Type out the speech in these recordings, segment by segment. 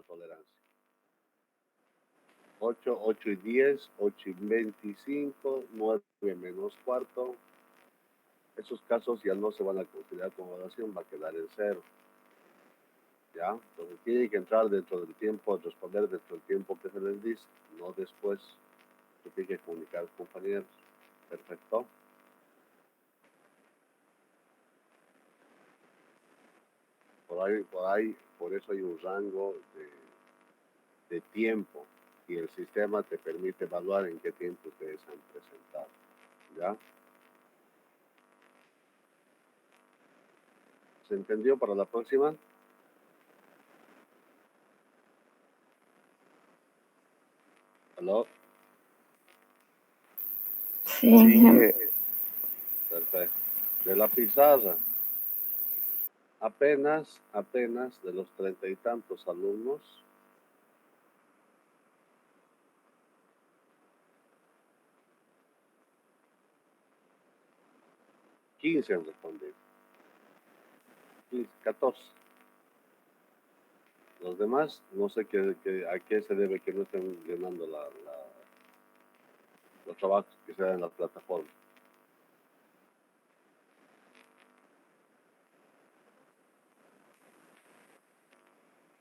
nuestra tolerancia. 8, 8 y 10, 8 y 25, 9 menos cuarto. Esos casos ya no se van a considerar como evaluación, va a quedar en 0. ¿Ya? Entonces tiene que entrar dentro del tiempo, responder dentro del tiempo que se les dice, no después. Se tiene que comunicar a los compañeros. Perfecto. Por eso hay un rango de tiempo y el sistema te permite evaluar en qué tiempo ustedes han presentado. ¿Ya? ¿Se entendió para la próxima? ¿Aló? Sí. Perfecto. De la pizarra, apenas de los 30 y tantos alumnos, 15 han respondido. 15, 14. Los demás, no sé a qué se debe que no estén llenando los trabajos que se dan en la plataforma.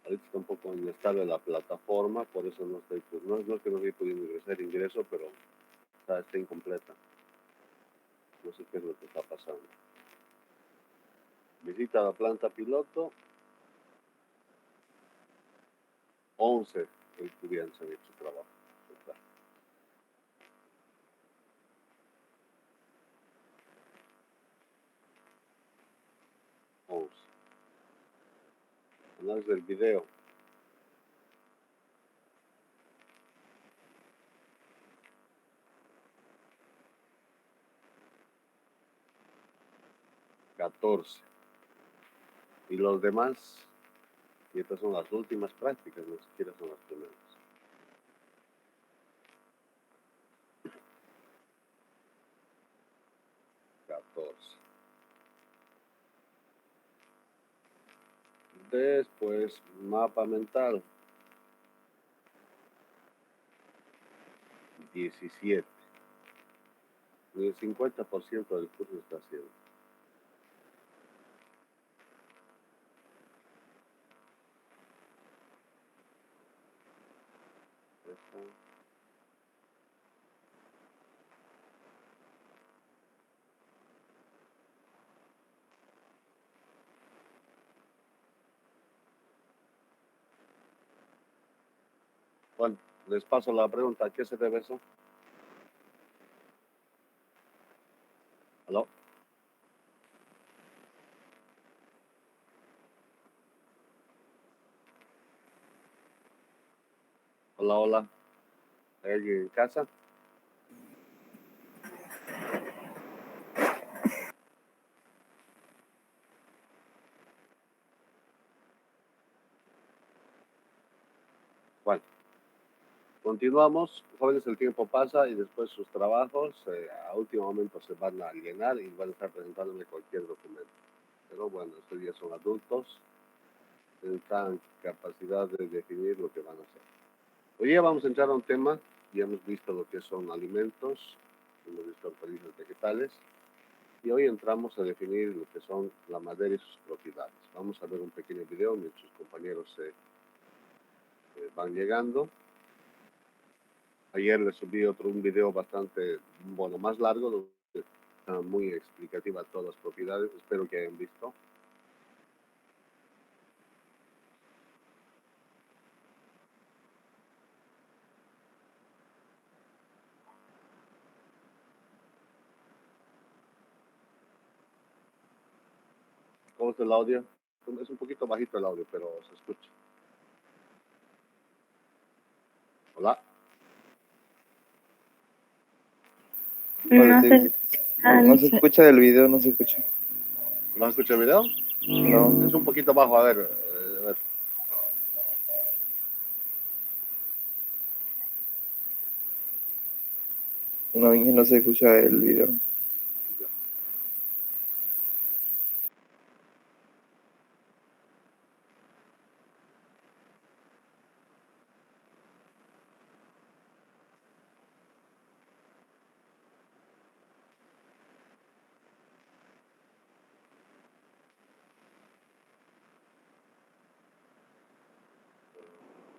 Ahorita está un poco inestable la plataforma, por eso no es que no estoy pudiendo ingreso, pero está incompleta. No sé qué es lo que está pasando. Visita a la planta piloto. 11 estudiantes han hecho trabajo. Análisis del video. $14. Y los demás, y estas son las últimas prácticas, no siquiera son las primeras. Después, mapa mental. 17. El 50% del curso está haciendo. Bueno, les paso la pregunta. ¿A qué se debe eso? ¿Aló? Hola, hola. ¿Hay alguien en casa? Bueno, continuamos. Jóvenes, el tiempo pasa y después sus trabajos a último momento se van a llenar y van a estar presentándole cualquier documento. Pero bueno, estos ya son adultos, tendrán capacidad de definir lo que van a hacer. Hoy día vamos a entrar a un tema, ya hemos visto lo que son alimentos, hemos visto hortalizas vegetales, y hoy entramos a definir lo que son la madera y sus propiedades. Vamos a ver un pequeño video mientras sus compañeros van llegando. Ayer les subí un video bastante, bueno, más largo, donde está muy explicativa todas las propiedades, espero que hayan visto. ¿Cómo está el audio? Es un poquito bajito el audio, pero se escucha. Hola. No se escucha del video, no se escucha. ¿No se escucha el video? No. Es un poquito bajo, a ver. No se escucha el video.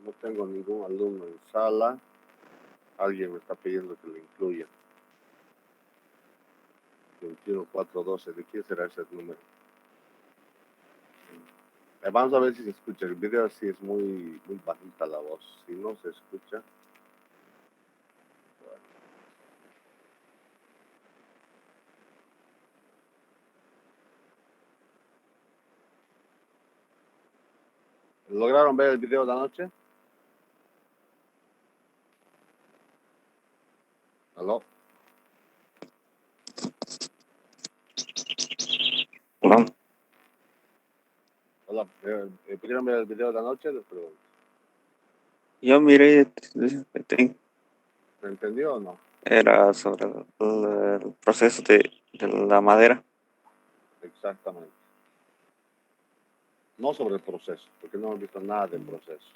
No tengo ningún alumno en sala. Alguien me está pidiendo que lo incluya. 21412, ¿de quién será ese número? Vamos a ver si se escucha. El video sí es muy bajita la voz. Si no se escucha. Bueno. ¿Lograron ver el video de anoche? ¿Aló? No, Hola, ¿pudieron ver el video de anoche? Les pregunto. yo miré, ¿Me entendió o no? era sobre el proceso de la madera. Exactamente. No sobre el proceso, porque no hemos visto nada del proceso.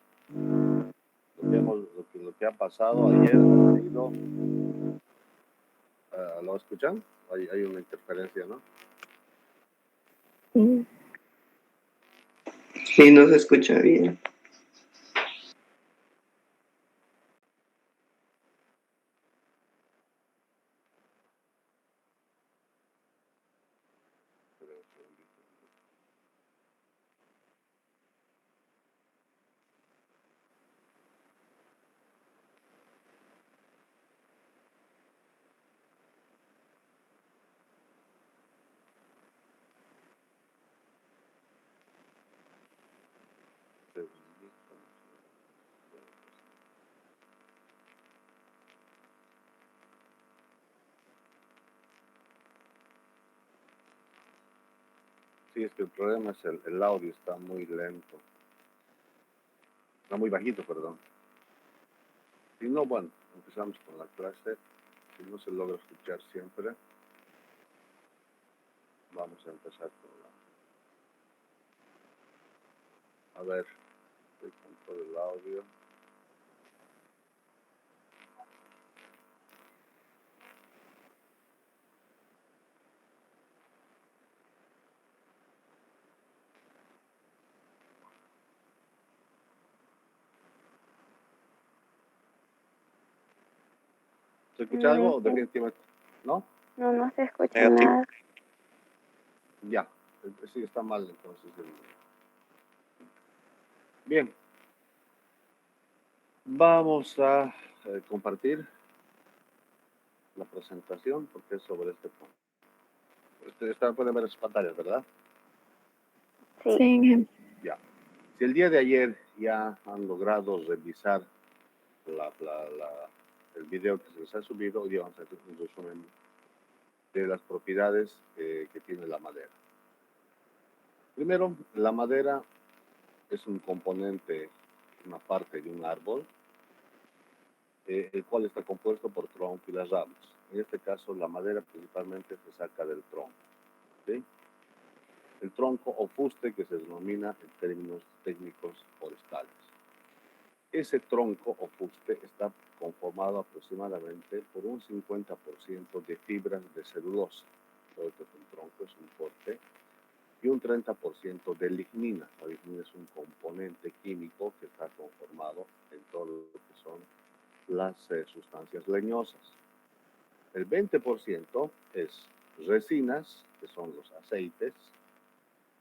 Lo que ha pasado ayer ha sido... ¿lo escuchan? Hay una interferencia, ¿no? Sí, no se escucha bien. Sí, es que el problema es el audio está muy lento. Está muy bajito, perdón. Si no, bueno, empezamos con la clase. Si no se logra escuchar siempre, vamos a empezar con la... A ver, estoy con todo el audio. ¿Se escucha algo? Definitivamente. ¿No? No se escucha Negativo. nada. Ya. Sí, está mal entonces. Bien. Vamos a compartir la presentación porque es sobre este punto. Ustedes pueden ver las pantallas, ¿verdad? Sí. Ya. Si el día de ayer ya han logrado revisar el video que se les ha subido, hoy vamos a hacer un resumen de las propiedades que tiene la madera. Primero, la madera es un componente, una parte de un árbol, el cual está compuesto por tronco y las ramas. En este caso, la madera principalmente se saca del tronco. ¿Sí? El tronco o fuste, que se denomina en términos técnicos forestales. Ese tronco o fuste está conformado aproximadamente por un 50% de fibras de celulosa. Todo esto es un tronco, es un corte. Y un 30% de lignina. La lignina es un componente químico que está conformado en todo lo que son las sustancias leñosas. El 20% es resinas, que son los aceites,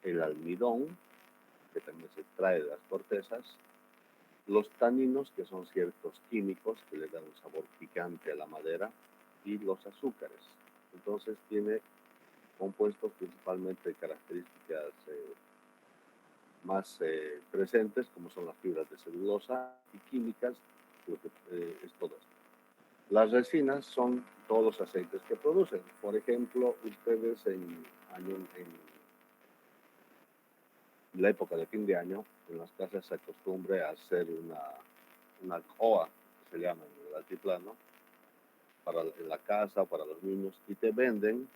el almidón, que también se extrae de las cortezas, los taninos, que son ciertos químicos que le dan un sabor picante a la madera, y los azúcares. Entonces tiene compuestos principalmente de características más presentes, como son las fibras de celulosa, y químicas, lo que es todo esto. Las resinas son todos los aceites que producen. Por ejemplo, ustedes en la época de fin de año, en las casas se acostumbre a hacer una coa, que se llama en el altiplano, en la casa, para los niños, y te venden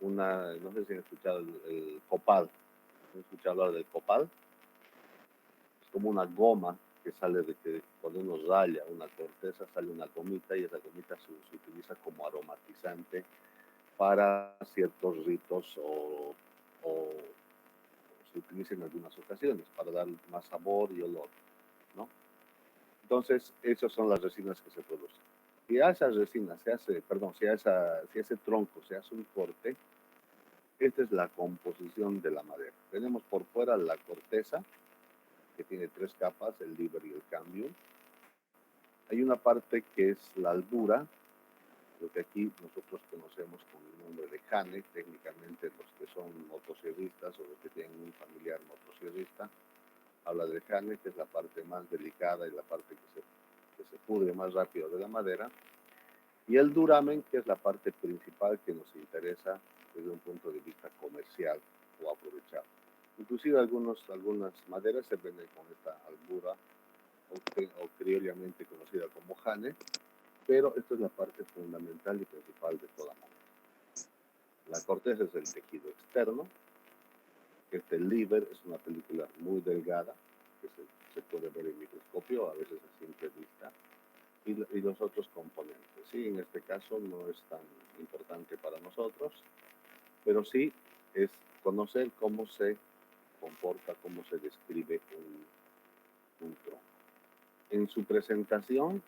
no sé si han escuchado el copal. ¿Han escuchado hablar del copal? Es como una goma que sale de que cuando uno raya una corteza sale una gomita, y esa gomita se utiliza como aromatizante para ciertos ritos o se utiliza en algunas ocasiones para dar más sabor y olor, ¿no? Entonces, esas son las resinas que se producen. Si a esa resina se hace, perdón, si a ese tronco se hace un corte, esta es la composición de la madera. Tenemos por fuera la corteza, que tiene 3 capas, el liber y el cambium. Hay una parte que es la albura, lo que aquí nosotros conocemos con el nombre de jane, técnicamente los que son motosierristas o los que tienen un familiar motosierrista, habla de jane, que es la parte más delicada y la parte que se pudre más rápido de la madera, y el duramen, que es la parte principal que nos interesa desde un punto de vista comercial o aprovechado. Inclusive algunas maderas se venden con esta albura o criollamente conocida como jane, pero esta es la parte fundamental y principal de toda madera. La corteza es el tejido externo. Este liber es una película muy delgada que se puede ver en microscopio, a veces a simple vista, y los otros componentes. Sí, en este caso no es tan importante para nosotros, pero sí es conocer cómo se comporta, cómo se describe un tronco. En su presentación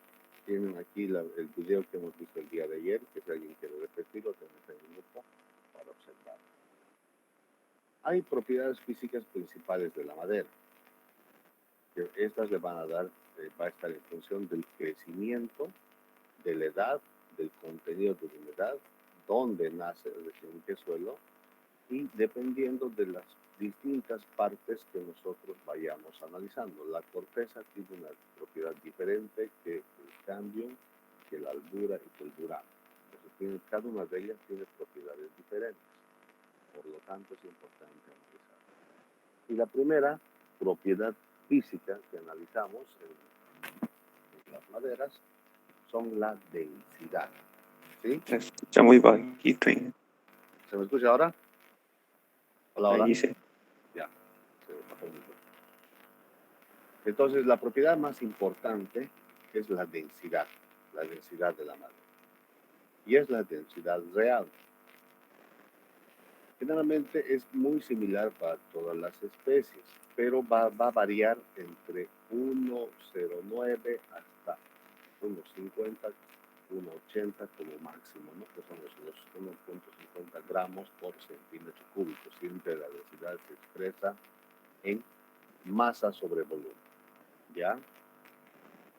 tienen aquí el video que hemos visto el día de ayer, que si alguien quiere repetirlo, tiene este minuto para observar. Hay propiedades físicas principales de la madera, que estas le van a dar, va a estar en función del crecimiento, de la edad, del contenido de la humedad, dónde nace, es decir, en qué suelo, y dependiendo de las distintas partes que nosotros vayamos analizando. La corteza tiene una propiedad diferente que el cambium, que la albura y que el duramen. Entonces, cada una de ellas tiene propiedades diferentes. Por lo tanto, es importante analizar. Y la primera propiedad física que analizamos en las maderas son la densidad. ¿Sí? Se escucha muy bajito. ¿Se me escucha ahora? Hola, hola. Ahí sí. Ya, se bajó un poco. Entonces, la propiedad más importante es la densidad de la madera. Y es la densidad real. Generalmente es muy similar para todas las especies, pero va a variar entre 1,09 hasta 1,50, 1,80 como máximo, ¿no? Que son los 1,50 gramos por centímetro cúbico. Siempre la densidad se expresa en masa sobre volumen, ¿ya?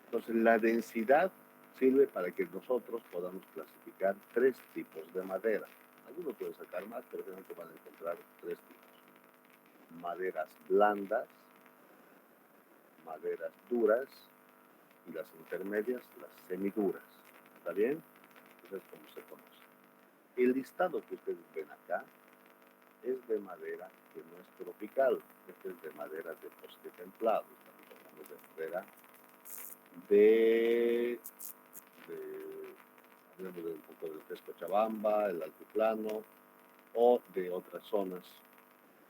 Entonces, la densidad sirve para que nosotros podamos clasificar 3 tipos de madera. Algunos pueden sacar más, pero generalmente van a encontrar 3 tipos. Maderas blandas, maderas duras y las intermedias, las semiduras. ¿Está bien? Eso es como se conoce. El listado que ustedes ven acá es de madera que no es tropical. Este es de madera de bosque templado. Estamos hablando de madera hablemos de un poco del Cochabamba, el altiplano o de otras zonas.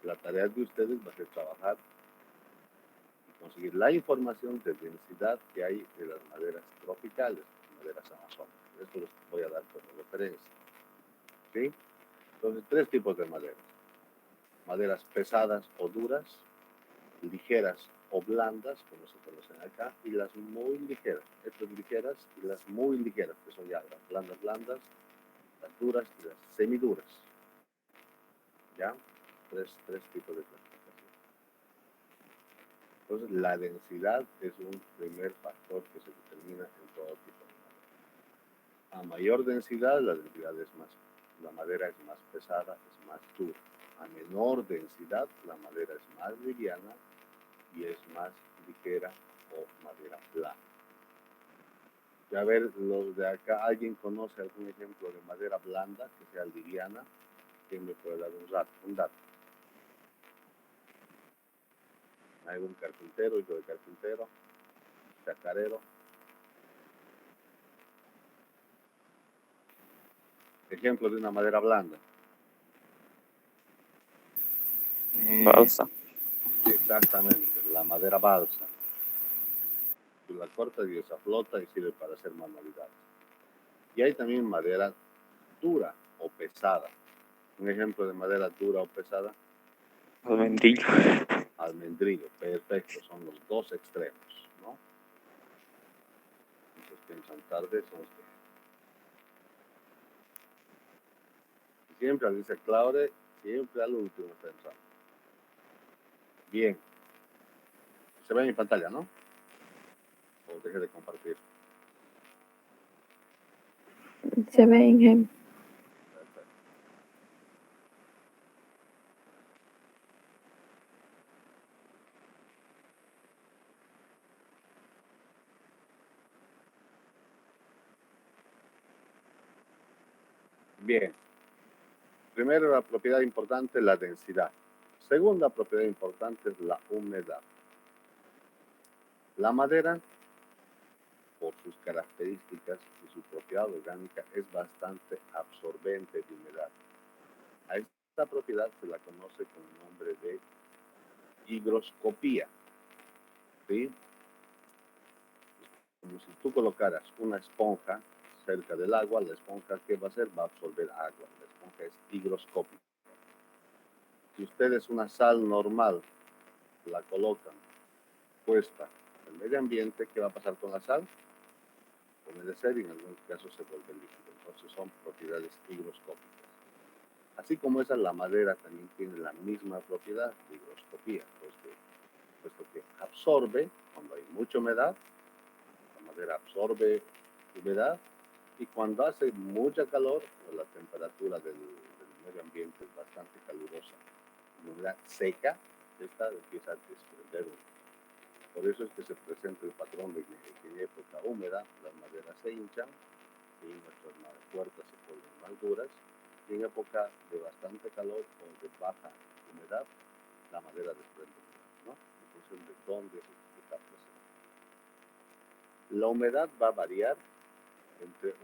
La tarea de ustedes va a ser trabajar y conseguir la información de densidad que hay de las maderas tropicales, maderas amazónicas. Esto les voy a dar como referencia. ¿Sí? Entonces, 3 tipos de maderas. Maderas pesadas o duras, ligeras o blandas, como se conocen acá, y las muy ligeras. Estas ligeras y las muy ligeras, que son ya las blandas, las duras y las semiduras. ¿Ya? Tres tipos de clasificación. Entonces, la densidad es un primer factor que se determina en todo tipo de madera. A mayor densidad, la madera es más pesada, es más dura. A menor densidad, la madera es más liviana y es más ligera o madera plana. Y a ver, los de acá, ¿alguien conoce algún ejemplo de madera blanda que sea liviana? ¿Quién me puede dar un dato? ¿Hay algún carpintero, hijo de carpintero, chacarero? Ejemplo de una madera blanda. Balsa. Exactamente, la madera balsa. Tú la cortas y esa flota y sirve para hacer manualidades. Y hay también madera dura o pesada. Un ejemplo de madera dura o pesada. Almendrillo. Almendrillo, perfecto, son los 2 extremos, ¿no? piensan tarde son ustedes. Siempre dice Claude, siempre al último pensamos. Bien. Se ve en mi pantalla, ¿no? O deje de compartir. Se ve, Inge. Perfecto. Bien. Primero, la propiedad importante, la densidad. Segunda propiedad importante es la humedad. La madera, por sus características y su propiedad orgánica, es bastante absorbente de humedad. A esta propiedad se la conoce con el nombre de higroscopía. ¿Sí? Como si tú colocaras una esponja cerca del agua, la esponja, ¿qué va a hacer? Va a absorber agua. La esponja es higroscópica. Si ustedes una sal normal la colocan puesta en el medio ambiente, ¿qué va a pasar con la sal? Humedecer y en algunos casos se vuelve líquido. Entonces son propiedades higroscópicas. Así como esa, la madera también tiene la misma propiedad de higroscopía, puesto que absorbe cuando hay mucha humedad, la madera absorbe humedad, y cuando hace mucha calor, pues la temperatura del medio ambiente es bastante calurosa. La humedad seca, esta empieza a desprender. Por eso es que se presenta el patrón de que en época húmeda las maderas se hinchan y nuestras puertas se vuelven más duras, y en época de bastante calor o de baja humedad, la madera desprende humedad, ¿no? En función de dónde está presente. La humedad va a variar entre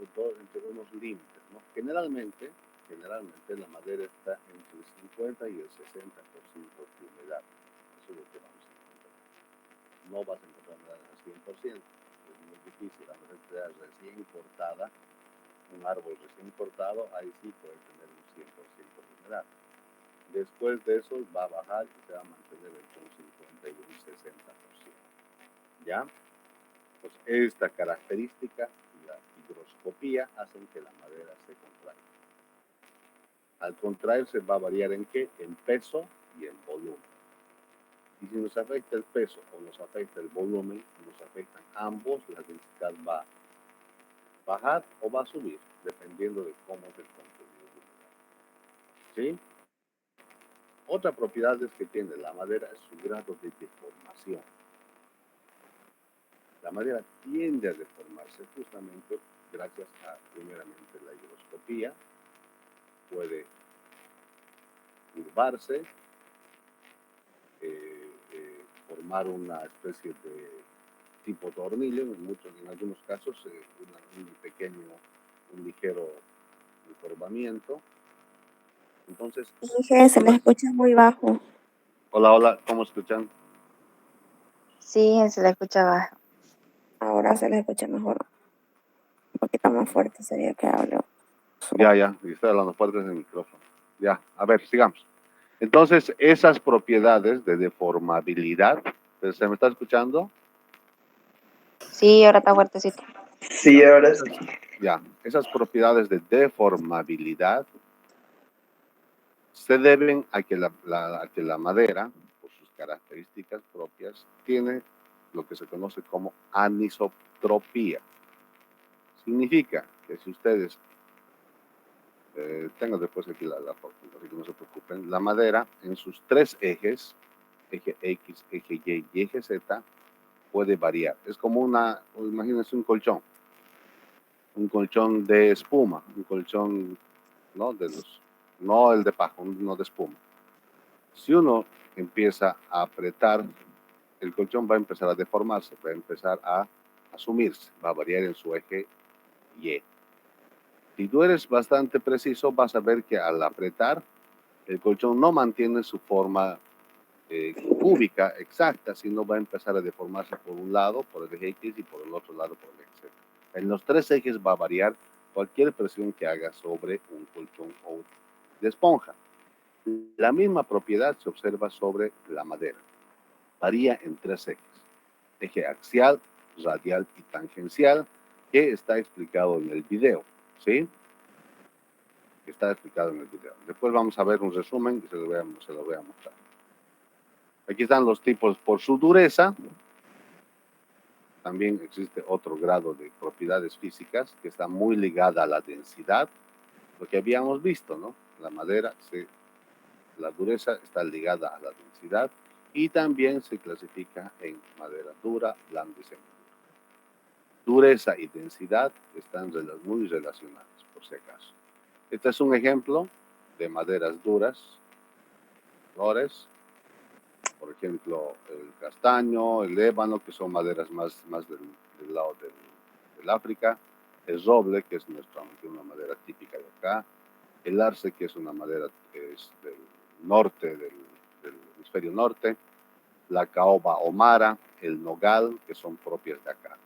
unos límites, ¿no? Generalmente la madera está entre el 50 y el 60% de humedad. Eso es lo que vamos a encontrar. No vas a encontrar humedad al 100%, es muy difícil. La madera recién cortada, un árbol recién cortado, ahí sí puede tener un 100% de humedad. Después de eso va a bajar y se va a mantener entre un 50 y un 60%. ¿Ya? Pues esta característica, la higroscopía, hacen que la madera se contraiga. Al contraerse va a variar en qué? En peso y en volumen. Y si nos afecta el peso o nos afecta el volumen, nos afectan ambos, la densidad va a bajar o va a subir, dependiendo de cómo es el contenido de humedad. ¿Sí? Otra propiedad es que tiene la madera es su grado de deformación. La madera tiende a deformarse justamente gracias a, primeramente, la higroscopía. Puede curvarse, formar una especie de tipo tornillo, en algunos casos un ligero encorvamiento. Entonces, Inge, se les escucha muy bajo. hola, ¿cómo escuchan? Sí, se la escuchaba. Ahora se les escucha mejor. Un poquito más fuerte sería que hablo. Ya, y estoy hablando fuerte en el micrófono. Ya, a ver, sigamos. Entonces, esas propiedades de deformabilidad, ¿se me está escuchando? Sí, ahora está fuertecito. Sí, ahora sí. Ya, esas propiedades de deformabilidad se deben a que la madera, por sus características propias, tiene lo que se conoce como anisotropía. Significa que si ustedes, tengo después aquí la foto, así que no se preocupen, la madera en sus tres ejes, eje X, eje Y y eje Z, puede variar. Es como imagínense un colchón de espuma, un colchón, ¿no? No el de paja, uno de espuma. Si uno empieza a apretar, el colchón va a empezar a deformarse, va a empezar a sumirse, va a variar en su eje Y. Si tú eres bastante preciso, vas a ver que al apretar, el colchón no mantiene su forma cúbica exacta, sino va a empezar a deformarse por un lado, por el eje X, y por el otro lado, por el eje Z. En los tres ejes va a variar cualquier presión que haga sobre un colchón o de esponja. La misma propiedad se observa sobre la madera. Varía en tres ejes: eje axial, radial y tangencial, que está explicado en el video, ¿sí? Que está explicado en el video. Después vamos a ver un resumen y se lo voy a mostrar. Aquí están los tipos por su dureza. También existe otro grado de propiedades físicas que está muy ligada a la densidad, lo que habíamos visto, ¿no? La madera, la dureza está ligada a la densidad y también se clasifica en madera dura, blanda y semidura. Dureza y densidad están muy relacionadas, por si acaso. Este es un ejemplo de maderas duras, flores, por ejemplo, el castaño, el ébano, que son maderas más del lado del África, el roble, que es una madera típica de acá, el arce, que es una madera que es del norte, del hemisferio norte, la caoba omara, el nogal, que son propias de acá.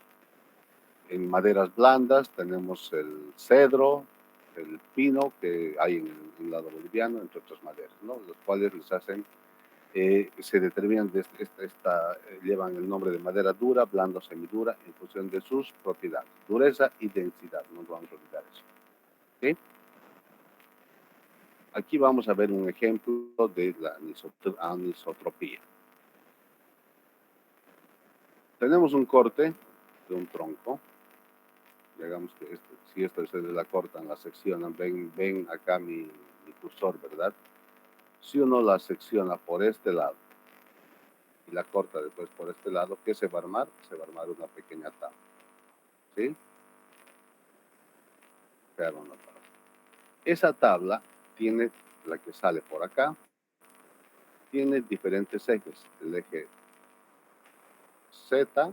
En maderas blandas tenemos el cedro, el pino, que hay en el lado boliviano, entre otras maderas, ¿no? Los cuales les hacen se determinan, llevan el nombre de madera dura, blanda o semidura en función de sus propiedades, dureza y densidad, no vamos a olvidar eso. ¿Sí? Aquí vamos a ver un ejemplo de la anisotropía. Tenemos un corte de un tronco, digamos que si esto ustedes la cortan, la seccionan, ven acá mi cursor, ¿verdad? Si uno la secciona por este lado, y la corta después por este lado, ¿qué se va a armar? Se va a armar una pequeña tabla. ¿Sí? Crear una tabla. Esa tabla tiene, la que sale por acá, tiene diferentes ejes. El eje Z,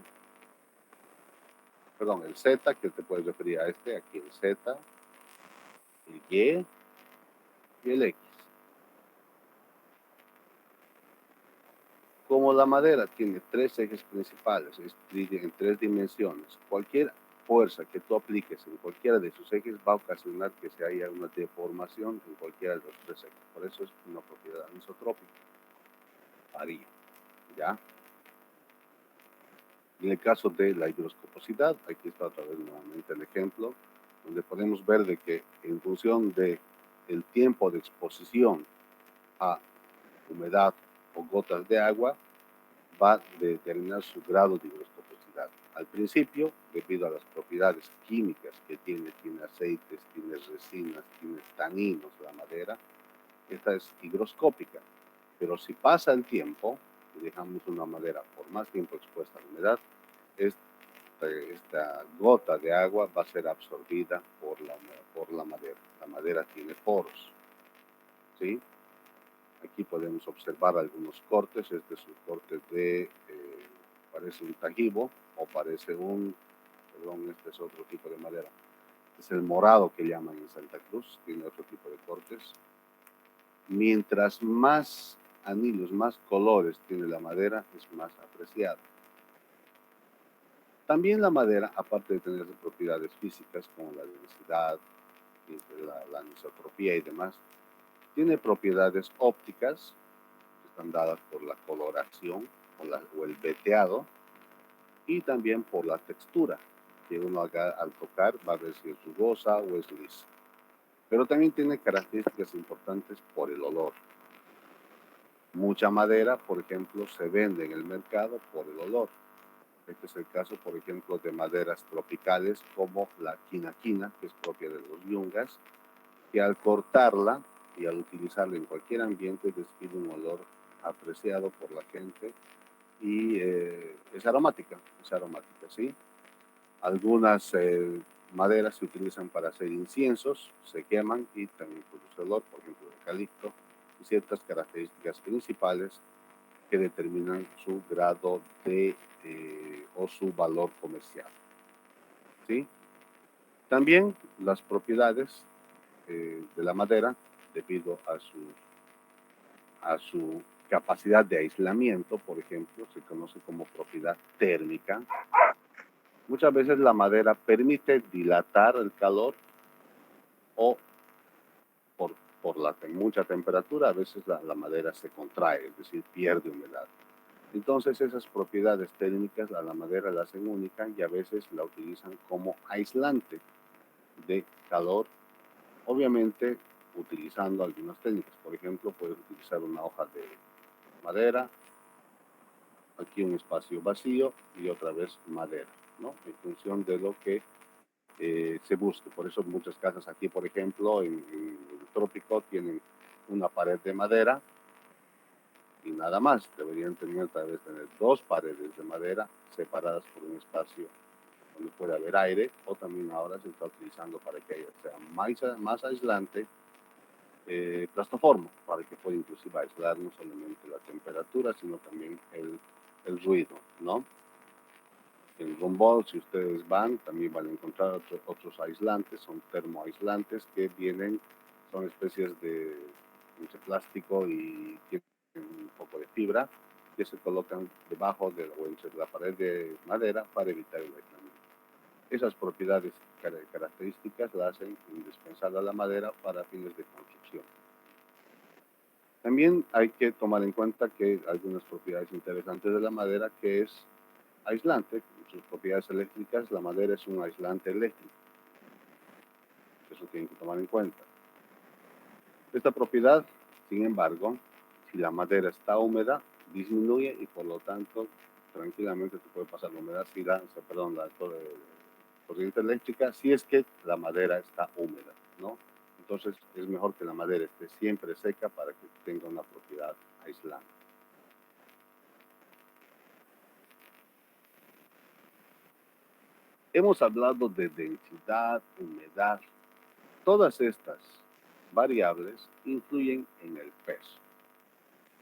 perdón, el Z, que te puedes referir a aquí el Z, el Y y el X. Como la madera tiene tres ejes principales, en tres dimensiones, cualquier fuerza que tú apliques en cualquiera de sus ejes va a ocasionar que se haya una deformación en cualquiera de los tres ejes. Por eso es una propiedad anisotrópica. Varía, ¿ya? En el caso de la higroscopicidad, aquí está otra vez nuevamente el ejemplo, donde podemos ver de que en función del tiempo de exposición a humedad o gotas de agua, va a determinar su grado de higroscopicidad. Al principio, debido a las propiedades químicas que tiene aceites, tiene resinas, tiene taninos la madera, esta es higroscópica. Pero si pasa el tiempo y dejamos una madera por más tiempo expuesta a la humedad, esta gota de agua va a ser absorbida por la madera. La madera tiene poros, ¿sí? Aquí podemos observar algunos cortes. Este es un corte parece un tajibo o parece este es otro tipo de madera. Es el morado que llaman en Santa Cruz, tiene otro tipo de cortes. Mientras más anillos, más colores tiene la madera, es más apreciada. También la madera, aparte de tener propiedades físicas como la densidad, la anisotropía y demás, tiene propiedades ópticas que están dadas por la coloración o el veteado y también por la textura que uno al tocar va a ver si es rugosa o es lisa. Pero también tiene características importantes por el olor. Mucha madera, por ejemplo, se vende en el mercado por el olor. Este es el caso, por ejemplo, de maderas tropicales como la quinaquina, que es propia de los yungas, que al cortarla y al utilizarla en cualquier ambiente despide un olor apreciado por la gente y es aromática, ¿sí? Algunas maderas se utilizan para hacer inciensos, se queman y también produce olor, por ejemplo, el eucalipto, y ciertas características principales que determinan su grado o su valor comercial. ¿Sí? También las propiedades de la madera, debido a su capacidad de aislamiento, por ejemplo, se conoce como propiedad térmica. Muchas veces la madera permite dilatar el calor o por mucha temperatura, a veces la madera se contrae, es decir, pierde humedad. Entonces esas propiedades técnicas a la madera la hacen única y a veces la utilizan como aislante de calor, obviamente utilizando algunas técnicas. Por ejemplo, puedes utilizar una hoja de madera, aquí un espacio vacío y otra vez madera, ¿no? En función de lo que se busque. Por eso muchas casas aquí, por ejemplo, en el trópico tienen una pared de madera y nada más. Deberían tener tal vez tener dos paredes de madera separadas por un espacio donde puede haber aire, o también ahora se está utilizando para que sea más aislante plastoformo, para que pueda inclusive aislar no solamente la temperatura, sino también el ruido, ¿no? En Rumble, si ustedes van, también van a encontrar otros aislantes, son termoaislantes que vienen, son especies de plástico y tienen un poco de fibra que se colocan debajo o entre la pared de madera para evitar el aislamiento. Esas propiedades características la hacen indispensable a la madera para fines de construcción. También hay que tomar en cuenta que algunas propiedades interesantes de la madera, que es aislante, sus propiedades eléctricas, la madera es un aislante eléctrico. Eso tienen que tomar en cuenta. Esta propiedad, sin embargo, si la madera está húmeda, disminuye y por lo tanto tranquilamente se puede pasar la humedad, la corriente eléctrica, si es que la madera está húmeda, ¿no? Entonces es mejor que la madera esté siempre seca para que tenga una propiedad aislante. Hemos hablado de densidad, humedad. Todas estas variables influyen en el peso,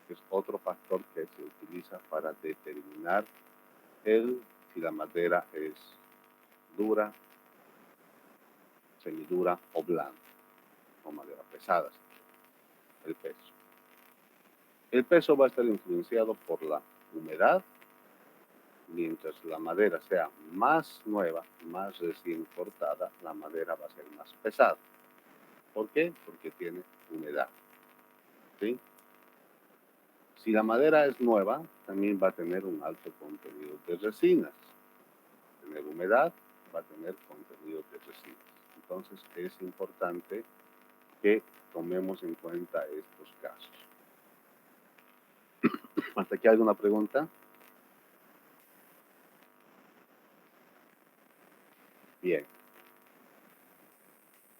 que es otro factor que se utiliza para determinar si la madera es dura, semidura o blanda, o madera pesada, el peso. El peso va a estar influenciado por la humedad. Mientras la madera sea más nueva, más recién cortada, la madera va a ser más pesada. ¿Por qué? Porque tiene humedad. ¿Sí? Si la madera es nueva, también va a tener un alto contenido de resinas. Tener humedad, va a tener contenido de resinas. Entonces es importante que tomemos en cuenta estos casos. ¿Hasta aquí hay una pregunta? Bien.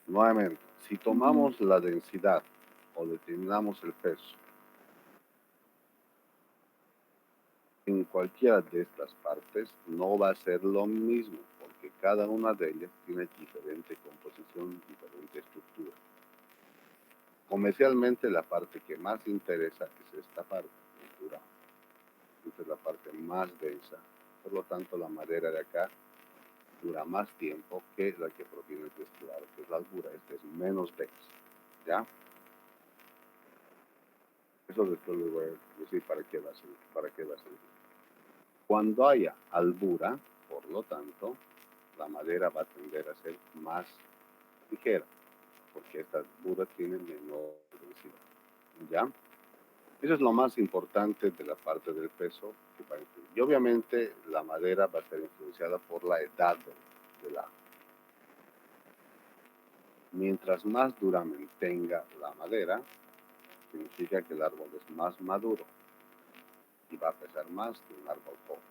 Nuevamente, si tomamos la densidad o determinamos el peso en cualquiera de estas partes, no va a ser lo mismo, porque cada una de ellas tiene diferente composición, diferente estructura. Comercialmente, la parte que más interesa es esta parte, dura. Esta es la parte más densa. Por lo tanto, la madera de acá dura más tiempo que la que proviene de este lado, que es la albura. Esta es menos densa. ¿Ya? Eso después les voy a decir para qué va a servir. Cuando haya albura, por lo tanto, la madera va a tender a ser más ligera, porque esta albura tiene menor densidad. ¿Ya? Eso es lo más importante de la parte del peso que va a influir. Y obviamente la madera va a estar influenciada por la edad del árbol. Mientras más duramen tenga la madera, significa que el árbol es más maduro y va a pesar más que un árbol joven.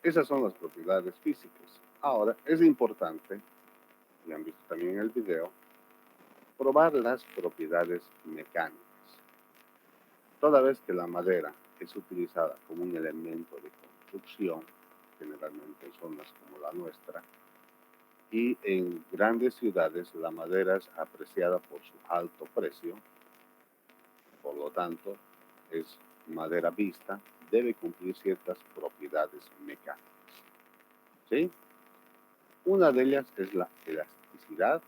Esas son las propiedades físicas. Ahora, es importante, y han visto también en el video, probar las propiedades mecánicas. Toda vez que la madera es utilizada como un elemento de construcción, generalmente en zonas como la nuestra, y en grandes ciudades la madera es apreciada por su alto precio, por lo tanto es madera vista, debe cumplir ciertas propiedades mecánicas. ¿Sí? Una de ellas es la elasticidad,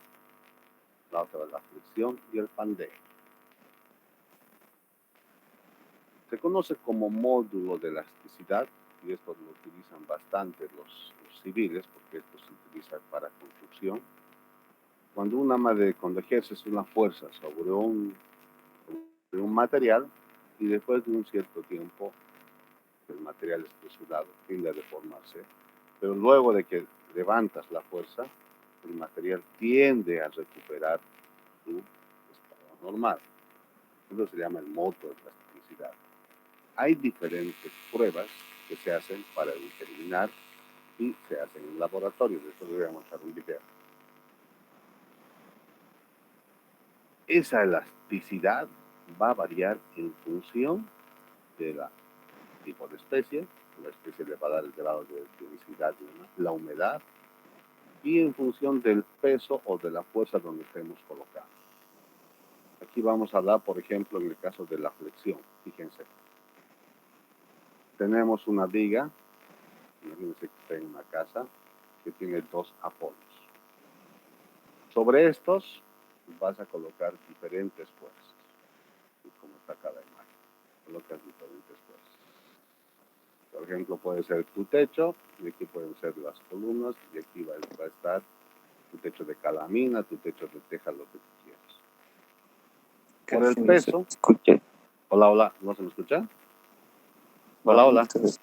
la otra es la fricción y el pandeo. Se conoce como módulo de elasticidad, y esto lo utilizan bastante los civiles, porque esto se utiliza para construcción. Cuando ejerces una fuerza sobre un material, y después de un cierto tiempo el material es presionado, tiende a deformarse, pero luego de que levantas la fuerza, el material tiende a recuperar su estado normal. Eso se llama el modo de plasticidad. Hay diferentes pruebas que se hacen para determinar y se hacen en laboratorio. De eso les voy a mostrar un video. Esa elasticidad va a variar en función de la tipo de especie. La especie le va a dar el grado de densidad, la humedad, y en función del peso o de la fuerza donde estemos colocados. Aquí vamos a hablar, por ejemplo, en el caso de la flexión. Fíjense. Tenemos una viga, imagínense que está en una casa, que tiene 2 apoyos. Sobre estos vas a colocar diferentes fuerzas. Y como está acá la imagen, colocas diferentes fuerzas. Por ejemplo, puede ser tu techo, y aquí pueden ser las columnas, y aquí va a estar tu techo de calamina, tu techo de teja, lo que tú quieras. Por el Casi no se peso. escucha. Hola, hola, ¿no se me escucha? Hola, hola. Entonces,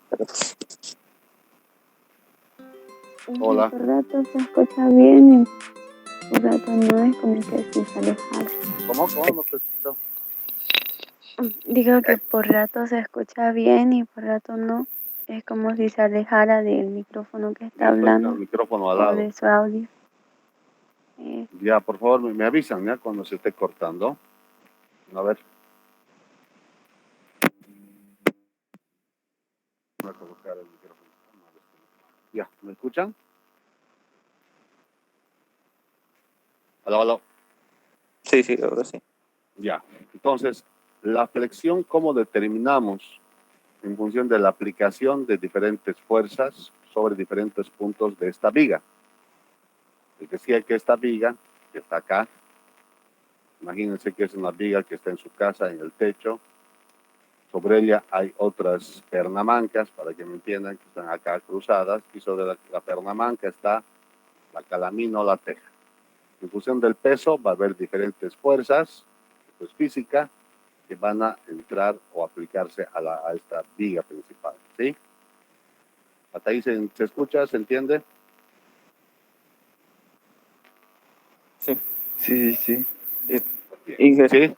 Hola. Por rato se escucha bien y por rato no, es como que sí se alejar. ¿Cómo? ¿Cómo no te escucho? Digo que por rato se escucha bien y por rato no. Es como si se alejara del micrófono que está Yo estoy con el hablando micrófono al o lado. de su audio. Ya, por favor, me avisan, ¿ya? Cuando se esté cortando. A ver. Voy a colocar el micrófono. Ya, ¿me escuchan? Hola, hola. sí, sí, ahora sí. Ya. Entonces, la flexión, ¿cómo determinamos? En función de la aplicación de diferentes fuerzas sobre diferentes puntos de esta viga. Les decía que esta viga, que está acá, imagínense que es una viga que está en su casa, en el techo. Sobre ella hay otras pernamancas, para que me entiendan, que están acá cruzadas, y sobre la pernamanca está la calamina o la teja. En función del peso va a haber diferentes fuerzas, pues física, que van a entrar o aplicarse a esta viga principal, ¿sí? ¿Hasta ahí se escucha, se entiende? Sí. Sí, sí, sí. Sí. Bien. ¿Sí?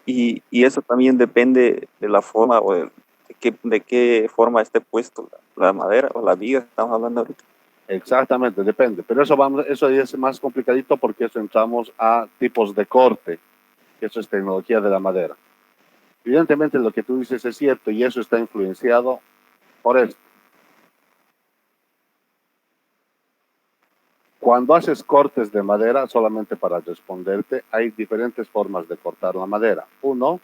Y eso también depende de la forma o de qué forma esté puesto la madera o la viga que estamos hablando ahorita. Exactamente, depende. Pero eso ya es más complicadito porque eso entramos a tipos de corte, que eso es tecnología de la madera. Evidentemente lo que tú dices es cierto y eso está influenciado por esto. Cuando haces cortes de madera, solamente para responderte, hay diferentes formas de cortar la madera. Uno,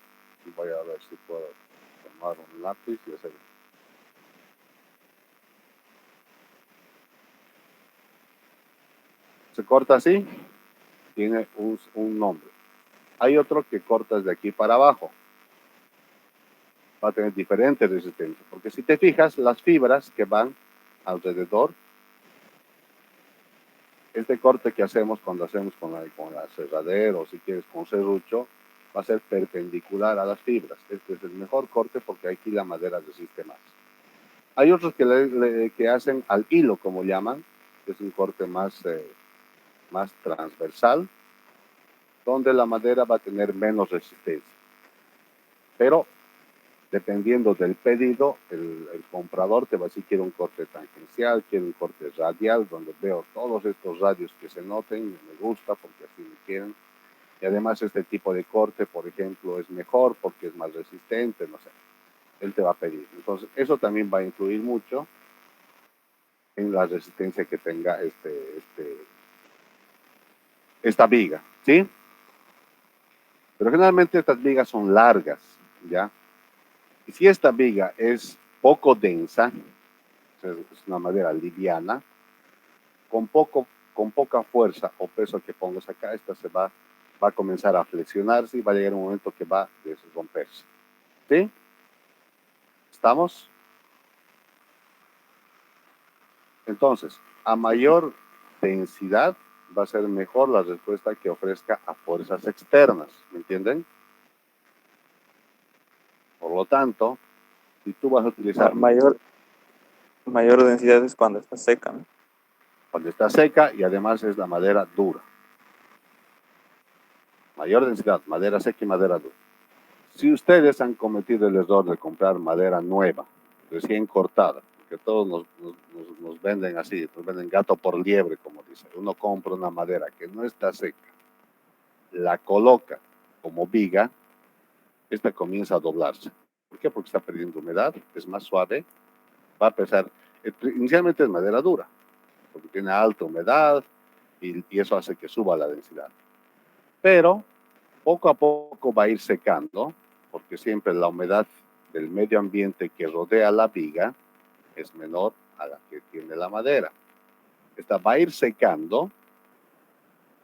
voy a ver si puedo tomar un lápiz y hacer. Se corta así, tiene un nombre. Hay otro que cortas de aquí para abajo. Va a tener diferente resistencia, porque si te fijas, las fibras que van alrededor, este corte que hacemos cuando hacemos con la cerradera o si quieres con serrucho, va a ser perpendicular a las fibras. Este es el mejor corte porque aquí la madera resiste más. Hay otros que hacen al hilo, como llaman, que es un corte más transversal, donde la madera va a tener menos resistencia. Pero dependiendo del pedido, el comprador te va a decir quiero un corte tangencial, quiero un corte radial, donde veo todos estos radios que se noten, me gusta porque así me quieren. Y además este tipo de corte, por ejemplo, es mejor porque es más resistente, no sé. Él te va a pedir. Entonces, eso también va a influir mucho en la resistencia que tenga esta viga, ¿sí? Pero generalmente estas vigas son largas, ¿ya? Y si esta viga es poco densa, es una madera liviana, con poca fuerza o peso que pongas acá, esta va a comenzar a flexionarse y va a llegar un momento que va a romperse. ¿Sí? ¿Estamos? Entonces, a mayor densidad va a ser mejor la respuesta que ofrezca a fuerzas externas. ¿Me entienden? lo tanto, si tú vas a utilizar Mayor densidad es cuando está seca, ¿no? cuando está seca y además es la madera dura. Mayor densidad, madera seca y madera dura. Si ustedes han cometido el error de comprar madera nueva, recién cortada, que todos nos venden así, nos venden gato por liebre, como dicen. Uno compra una madera que no está seca, la coloca como viga, esta comienza a doblarse. ¿Por qué? Porque está perdiendo humedad, es más suave, va a pesar. Inicialmente es madera dura, porque tiene alta humedad y eso hace que suba la densidad. Pero poco a poco va a ir secando, porque siempre la humedad del medio ambiente que rodea la viga es menor a la que tiene la madera. Esta va a ir secando,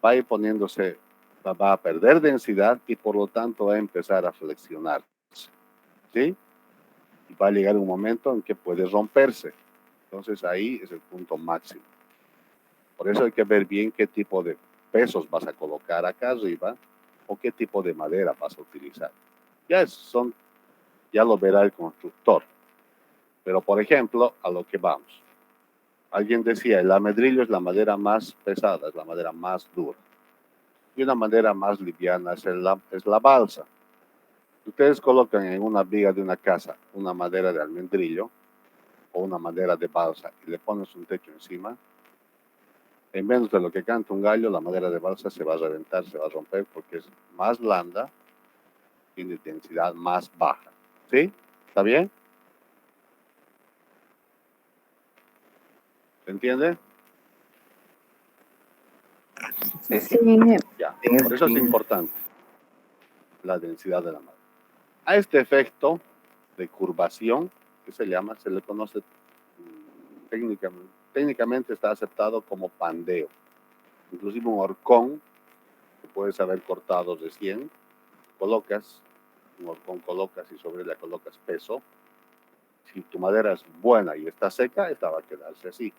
va a ir poniéndose, va a perder densidad y por lo tanto va a empezar a flexionarse. ¿Sí? Y va a llegar un momento en que puede romperse. Entonces ahí es el punto máximo. Por eso hay que ver bien qué tipo de pesos vas a colocar acá arriba o qué tipo de madera vas a utilizar. Ya lo verá el constructor. Pero por ejemplo, a lo que vamos. Alguien decía, el almendrillo es la madera más pesada, es la madera más dura. Y una madera más liviana es la balsa. Ustedes colocan en una viga de una casa una madera de almendrillo o una madera de balsa y le pones un techo encima, en menos de lo que canta un gallo, la madera de balsa se va a reventar, se va a romper porque es más blanda, tiene densidad más baja. ¿Sí? ¿Está bien? ¿Se entiende? Sí, Sí, Ya. Por eso es importante la densidad de la madera. A este efecto de curvación, que se llama, se le conoce técnicamente está aceptado como pandeo. Inclusive un horcón, que puedes haber cortado recién, colocas, un horcón colocas y sobre la colocas peso. Si tu madera es buena y está seca, esta va a quedarse así.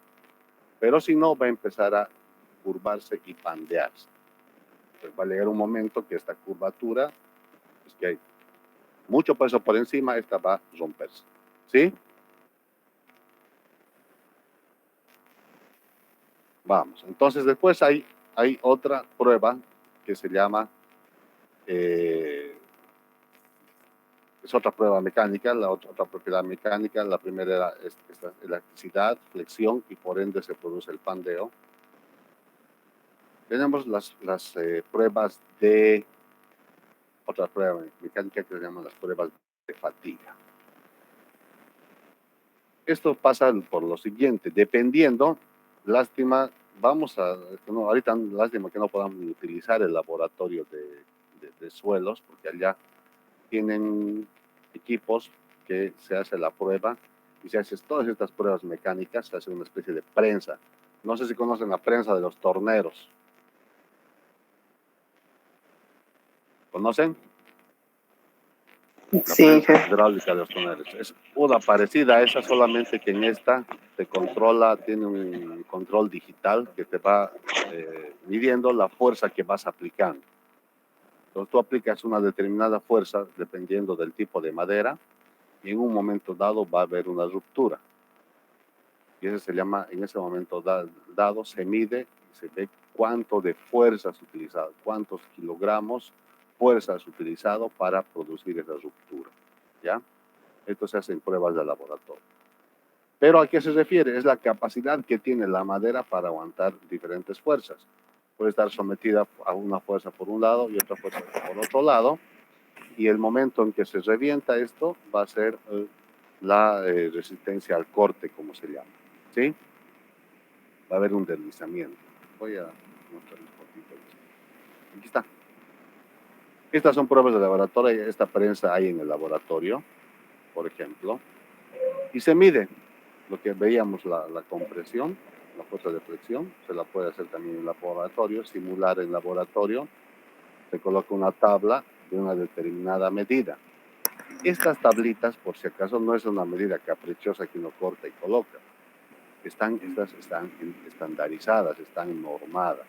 Pero si no, va a empezar a curvarse y pandearse. Entonces va a llegar un momento que esta curvatura, es que hay mucho peso por encima, esta va a romperse. ¿Sí? Vamos. Entonces después hay otra prueba que se llama, es otra prueba mecánica, la otra propiedad mecánica. La primera es esta elasticidad, flexión y por ende se produce el pandeo. Tenemos las pruebas de, otra prueba mecánica que se llaman las pruebas de fatiga. Esto pasa por lo siguiente, dependiendo, lástima, ahorita lástima que no podamos ni utilizar el laboratorio de suelos, porque allá tienen equipos que se hace la prueba y se hacen todas estas pruebas mecánicas, se hace una especie de prensa. No sé si conocen la prensa de los torneros. ¿Conocen? La prensa hidráulica de los torneros. Es una parecida a esa, solamente que en esta te controla, tiene un control digital que te va midiendo la fuerza que vas aplicando. Entonces tú aplicas una determinada fuerza dependiendo del tipo de madera y en un momento dado va a haber una ruptura. Y eso se llama, en ese momento dado se mide y se ve cuánto de fuerza has utilizado, cuántos kilogramos fuerza has utilizado para producir esa ruptura. ¿Ya? Esto se hace en pruebas de laboratorio. ¿Pero a qué se refiere? Es la capacidad que tiene la madera para aguantar diferentes fuerzas. Puede estar sometida a una fuerza por un lado y otra fuerza por otro lado. Y el momento en que se revienta esto va a ser la resistencia al corte, como se llama. ¿Sí? Va a haber un deslizamiento. Voy a mostrar un poquito. Aquí está. Estas son pruebas de laboratorio. Esta prensa hay en el laboratorio, por ejemplo. Y se mide lo que veíamos, la compresión, la fuerza de flexión. Se la puede hacer también en laboratorio, simular en laboratorio. Se coloca una tabla de una determinada medida. Estas tablitas, por si acaso, no es una medida caprichosa que uno corta y coloca. Estas están estandarizadas, están normadas.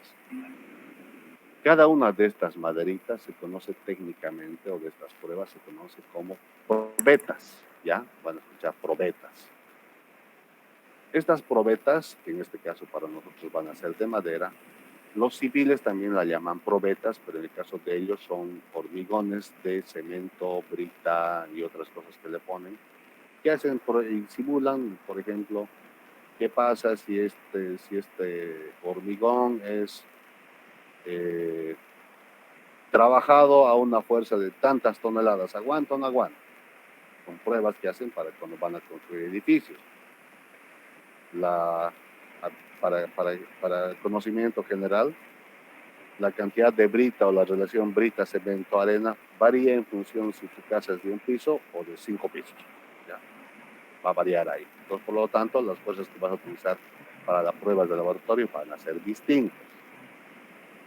¿Ok? Cada una de estas maderitas se conoce técnicamente, o de estas pruebas se conoce como probetas, ¿ya? Van a escuchar probetas. Estas probetas, que en este caso para nosotros van a ser de madera, los civiles también la llaman probetas, pero en el caso de ellos son hormigones de cemento, brita y otras cosas que le ponen, que hacen y simulan, por ejemplo, qué pasa si este hormigón es trabajado a una fuerza de tantas toneladas, ¿aguanta o no aguanta? Son pruebas que hacen para cuando van a construir edificios. Para conocimiento general, la cantidad de brita o la relación brita, cemento, arena varía en función si tu casa es de un piso o de 5 pisos. ¿Ya? Va a variar ahí. Entonces, por lo tanto, las fuerzas que vas a utilizar para las pruebas de laboratorio van a ser distintas.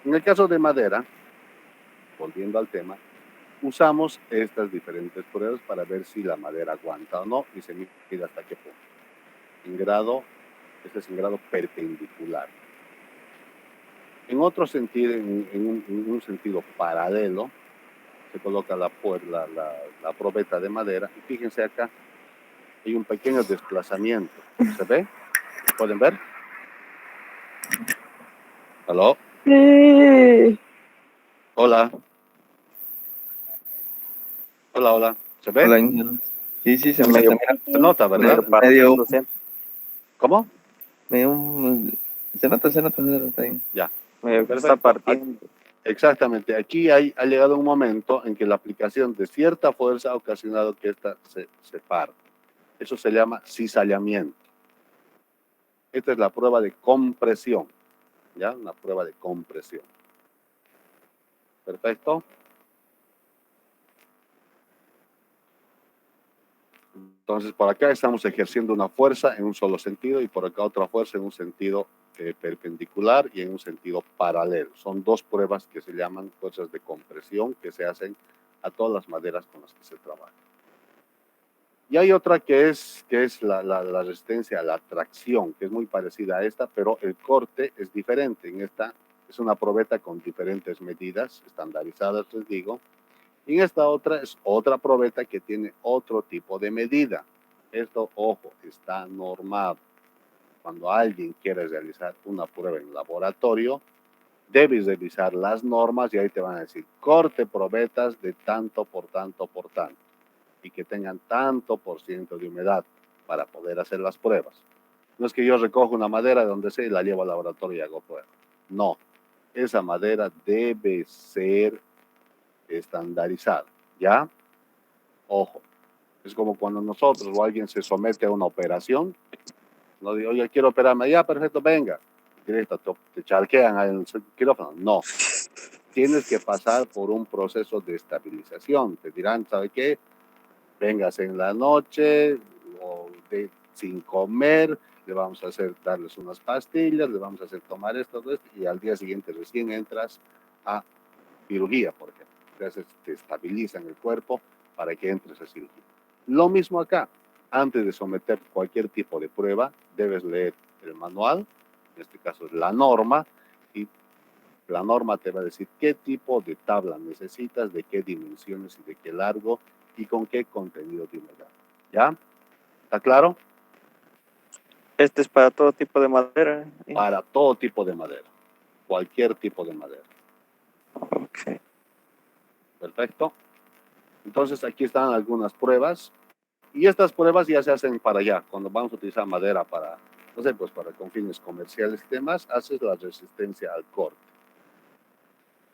En el caso de madera, volviendo al tema, usamos estas diferentes pruebas para ver si la madera aguanta o no y se mide hasta qué punto. Este es en grado perpendicular. En otro sentido, en un sentido paralelo, se coloca la probeta de madera y fíjense acá, hay un pequeño desplazamiento. ¿Se ve? ¿Pueden ver? ¿Aló? Sí. Hola. Hola, hola. ¿Se ve? Hola, Ángel. Sí, sí, se Es me medio, Se nota, ¿verdad? medio partiendo, ¿Cómo? se nota ahí. Ya. medio que está Perfecto. partiendo. Exactamente. Aquí ha llegado un momento en que la aplicación de cierta fuerza ha ocasionado que ésta se parta. Eso se llama cizallamiento. Esta es la prueba de compresión. ¿Ya? Una prueba de compresión. Perfecto. Entonces, por acá estamos ejerciendo una fuerza en un solo sentido y por acá otra fuerza en un sentido perpendicular y en un sentido paralelo. Son dos pruebas que se llaman fuerzas de compresión que se hacen a todas las maderas con las que se trabaja. Y hay otra que es la resistencia a la tracción, que es muy parecida a esta, pero el corte es diferente. En esta es una probeta con diferentes medidas estandarizadas, les digo. Y en esta otra es otra probeta que tiene otro tipo de medida. Esto, ojo, está normado. Cuando alguien quiere realizar una prueba en laboratorio, debes revisar las normas y ahí te van a decir, corte probetas de tanto por tanto por tanto y que tengan tanto por ciento de humedad para poder hacer las pruebas. No es que yo recojo una madera de donde sea y la llevo al laboratorio y hago pruebas. No, esa madera debe ser estandarizada, ¿ya? Ojo, es como cuando nosotros o alguien se somete a una operación, no digo, oye, quiero operarme, ya, perfecto, venga. Directo, te charquean en el quirófano. No, tienes que pasar por un proceso de estabilización. Te dirán, ¿sabe qué? Vengas en la noche o sin comer, le vamos a hacer, darles unas pastillas, le vamos a hacer tomar esto, y al día siguiente recién entras a cirugía, por ejemplo. Entonces te estabilizan el cuerpo para que entres a cirugía. Lo mismo acá. Antes de someter cualquier tipo de prueba, debes leer el manual, en este caso es la norma, y la norma te va a decir qué tipo de tabla necesitas, de qué dimensiones y de qué largo y con qué contenido de humedad. ¿Ya? ¿Está claro? Este es para todo tipo de madera. Para todo tipo de madera. Cualquier tipo de madera. Ok. Perfecto. Entonces aquí están algunas pruebas. Y estas pruebas ya se hacen para allá. Cuando vamos a utilizar madera para, no sé, pues para con fines comerciales y demás, haces la resistencia al corte.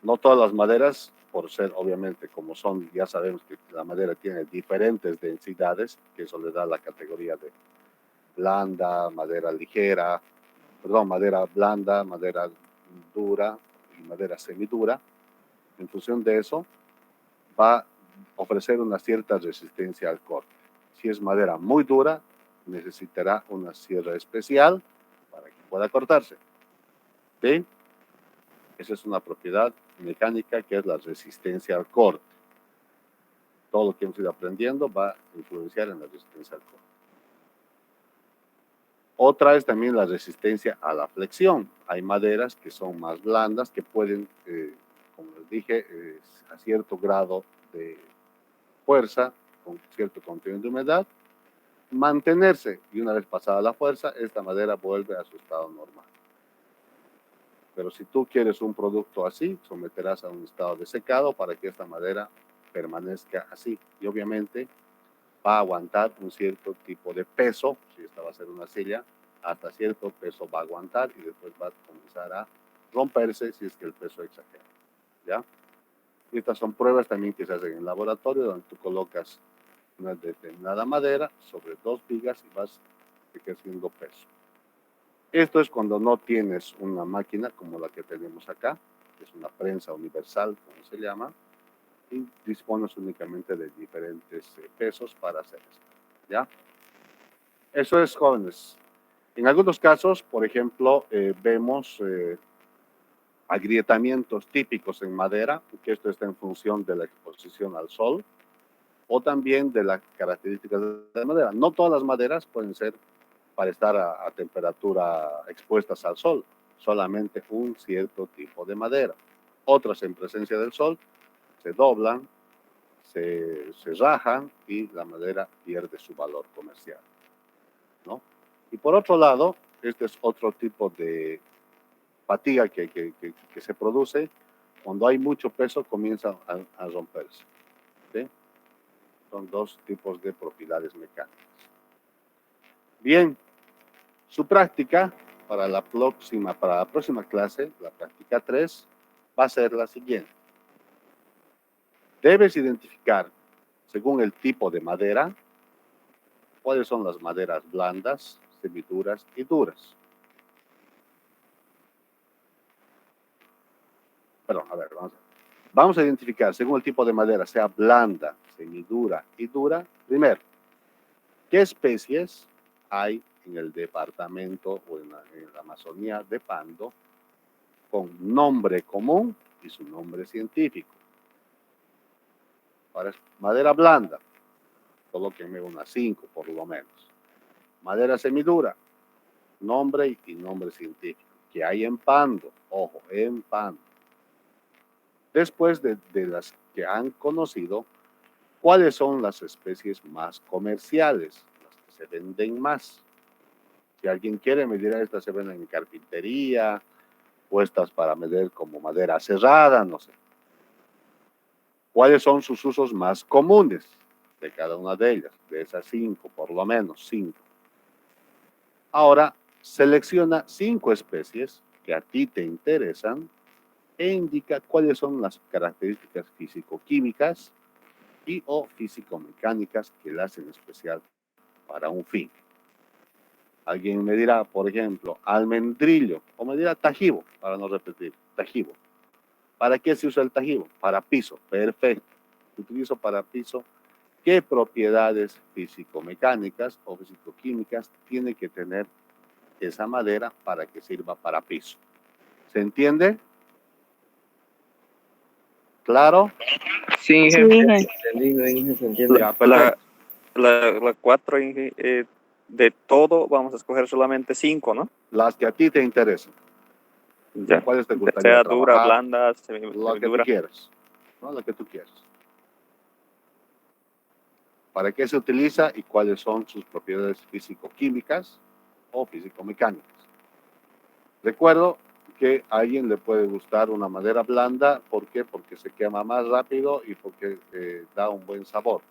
No todas las maderas, por ser obviamente como son, ya sabemos que la madera tiene diferentes densidades, que eso le da la categoría de blanda, madera ligera, perdón, madera blanda, madera dura y madera semidura. En función de eso, va a ofrecer una cierta resistencia al corte. Si es madera muy dura, necesitará una sierra especial para que pueda cortarse. ¿Sí? Esa es una propiedad mecánica que es la resistencia al corte. Todo lo que hemos ido aprendiendo va a influenciar en la resistencia al corte. Otra es también la resistencia a la flexión. Hay maderas que son más blandas, que pueden dije, a cierto grado de fuerza, con cierto contenido de humedad, mantenerse, y una vez pasada la fuerza, esta madera vuelve a su estado normal. Pero si tú quieres un producto así, someterás a un estado de secado para que esta madera permanezca así. Y obviamente va a aguantar un cierto tipo de peso, si esta va a ser una silla, hasta cierto peso va a aguantar y después va a comenzar a romperse si es que el peso exagera. ¿Ya? Y estas son pruebas también que se hacen en el laboratorio, donde tú colocas una determinada madera sobre 2 vigas y vas ejerciendo peso. Esto es cuando no tienes una máquina como la que tenemos acá, que es una prensa universal, como se llama, y dispones únicamente de diferentes pesos para hacer esto, ¿ya? Eso es, jóvenes. En algunos casos, por ejemplo, vemos agrietamientos típicos en madera, que esto está en función de la exposición al sol, o también de las características de la madera. No todas las maderas pueden ser para estar a temperatura expuestas al sol, solamente un cierto tipo de madera. Otras en presencia del sol se doblan, se rajan y la madera pierde su valor comercial, ¿no? Y por otro lado, este es otro tipo de fatiga que se produce. Cuando hay mucho peso comienza a romperse, ¿sí? Son 2 tipos de propiedades mecánicas. Bien, su práctica para la próxima clase, la práctica 3, va a ser la siguiente. Debes identificar, según el tipo de madera, cuáles son las maderas blandas, semiduras y duras. Perdón, a ver, vamos a identificar, según el tipo de madera, sea blanda, semidura y dura. Primero, ¿qué especies hay en el departamento o en la Amazonía de Pando con nombre común y su nombre científico? Ahora, madera blanda, colóquenme unas 5 por lo menos. Madera semidura, nombre y nombre científico. ¿Qué hay en Pando? Ojo, en Pando. Después de las que han conocido, ¿cuáles son las especies más comerciales, las que se venden más? Si alguien quiere, me dirá, estas se venden en carpintería, puestas para medir como madera cerrada, no sé. ¿Cuáles son sus usos más comunes de cada una de ellas? De esas 5, por lo menos 5. Ahora, selecciona 5 especies que a ti te interesan e indica cuáles son las características físico-químicas y o físico-mecánicas que la hacen especial para un fin. Alguien me dirá, por ejemplo, almendrillo, o me dirá tajibo, para no repetir, tajibo. ¿Para qué se usa el tajibo? Para piso, perfecto. Utilizo para piso. ¿Qué propiedades físico-mecánicas o físico-químicas tiene que tener esa madera para que sirva para piso? ¿Se entiende? ¿Claro? Sí, Sí, jefe. Inge. Entendido, Inge, se entiende. Ya, perfecto. La 4, de todo vamos a escoger solamente 5, ¿no? Las que a ti te interesan. Ya. ¿Cuáles te gustaría Sea dura, trabajar? blanda, Lo que tú semidura. quieras, ¿no? Lo que tú quieras. ¿Para qué se utiliza y cuáles son sus propiedades físico-químicas o físico-mecánicas? Recuerdo que a alguien le puede gustar una madera blanda. ¿Por qué? Porque se quema más rápido y porque da un buen sabor.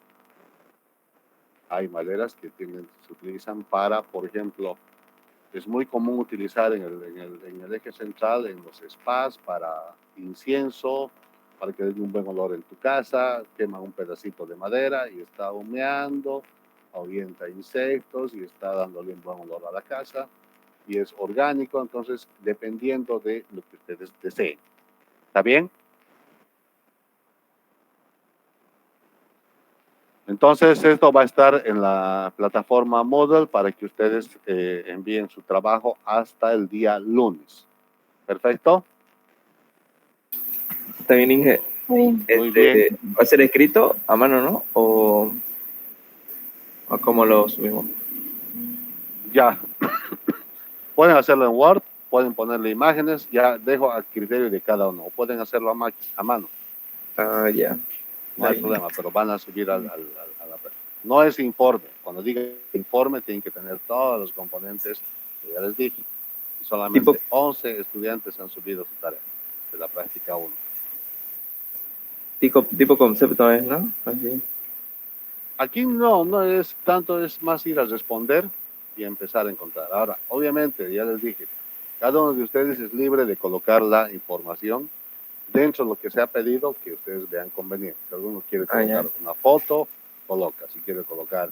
Hay maderas que se utilizan para, por ejemplo, es muy común utilizar en el eje central, en los spas, para incienso, para que dé un buen olor en tu casa. Quema un pedacito de madera y está humeando, ahuyenta insectos y está dándole un buen olor a la casa. Y es orgánico, entonces, dependiendo de lo que ustedes deseen. ¿Está bien? Entonces, esto va a estar en la plataforma Moodle para que ustedes envíen su trabajo hasta el día lunes. ¿Perfecto? Está bien, Inge. Muy bien. Muy bien. ¿Va a ser escrito a mano, no? ¿O cómo lo subimos? Ya. Pueden hacerlo en Word, pueden ponerle imágenes, ya dejo a criterio de cada uno, o pueden hacerlo a mano, Ah, ya. no hay Dale. problema, pero van a subir a la... No es informe, cuando diga informe tienen que tener todos los componentes que ya les dije. Solamente Tipo- 11 estudiantes han subido su tarea de la práctica 1. Tipo concepto es, ¿no? Así. Aquí no es tanto, es más ir a responder y empezar a encontrar. Ahora, obviamente, ya les dije, cada uno de ustedes es libre de colocar la información dentro de lo que se ha pedido que ustedes vean conveniente. Si alguno quiere Ah, ya. colocar una foto, coloca. Si quiere colocar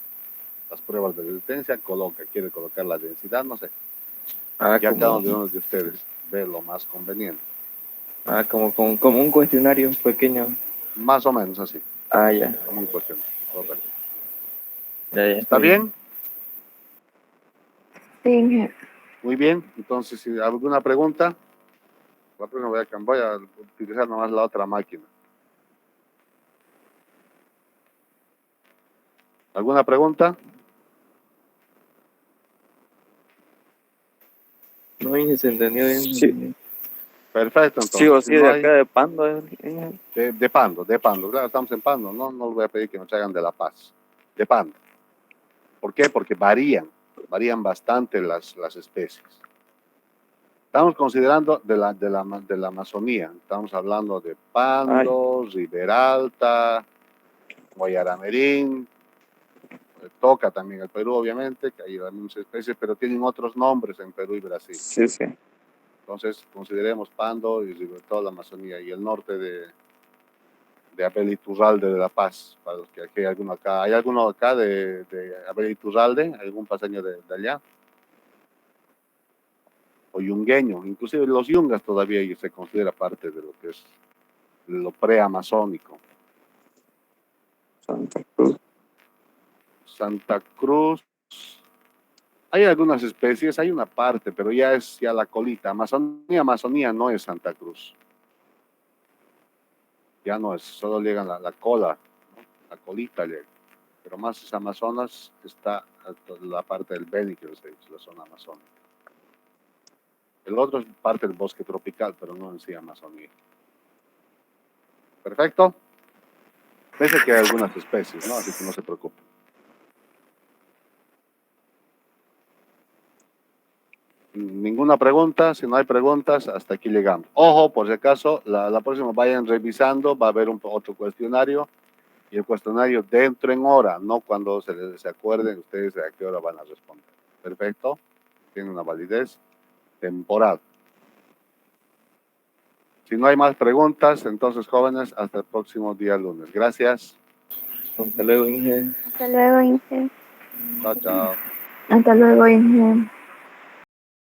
las pruebas de resistencia, coloca. Quiere colocar la densidad, no sé. Ah, Ya cada como, uno de ustedes ve lo más conveniente. como un cuestionario pequeño. Más o menos así, Ah, ya. como un cuestión. Correcto. Ya, ¿Está bien? Sí, inge. Muy bien. Entonces, si alguna pregunta, la próxima voy a utilizar nomás la otra máquina. ¿Alguna pregunta? No, Inge, se entendió bien. Sí. Perfecto, Sí o entonces. sí, Si no de hay, acá de Pando. de Pando. Claro, estamos en Pando, ¿no? No les voy a pedir que nos traigan de La Paz. De Pando. ¿Por qué? Porque varían bastante las especies. Estamos considerando de la Amazonía. Estamos hablando de Pando, Riberalta, Guayaramerín, toca también el Perú, obviamente, que hay muchas especies, pero tienen otros nombres en Perú y Brasil. Sí, sí. Entonces, consideremos Pando y toda la Amazonía y el norte de Abel Iturralde de La Paz, para los que aquí hay alguno acá. ¿Hay alguno acá de Abel Iturralde? ¿Algún paseño de allá? O yungueño, inclusive los yungas todavía se considera parte de lo que es lo preamazónico. Santa Cruz. Santa Cruz, hay algunas especies, hay una parte, pero ya es ya la colita. Amazonía no es Santa Cruz. Ya no es, solo llega la cola, ¿no? La colita llega. Pero más es Amazonas, está la parte del Beni, que les he dicho, la zona amazónica. El otro es parte del bosque tropical, pero no en sí Amazonía. Perfecto. Pese que hay algunas especies, ¿no? Así que no se preocupen. Ninguna pregunta. Si no hay preguntas, hasta aquí llegamos. Ojo, por si acaso, la próxima vayan revisando, va a haber otro cuestionario. Y el cuestionario dentro en hora, no cuando se acuerden ustedes a qué hora van a responder. Perfecto. Tiene una validez temporal. Si no hay más preguntas, entonces, jóvenes, hasta el próximo día lunes. Gracias. Hasta luego, Inge. Hasta luego, Inge. Chao, chao. Hasta luego, Inge.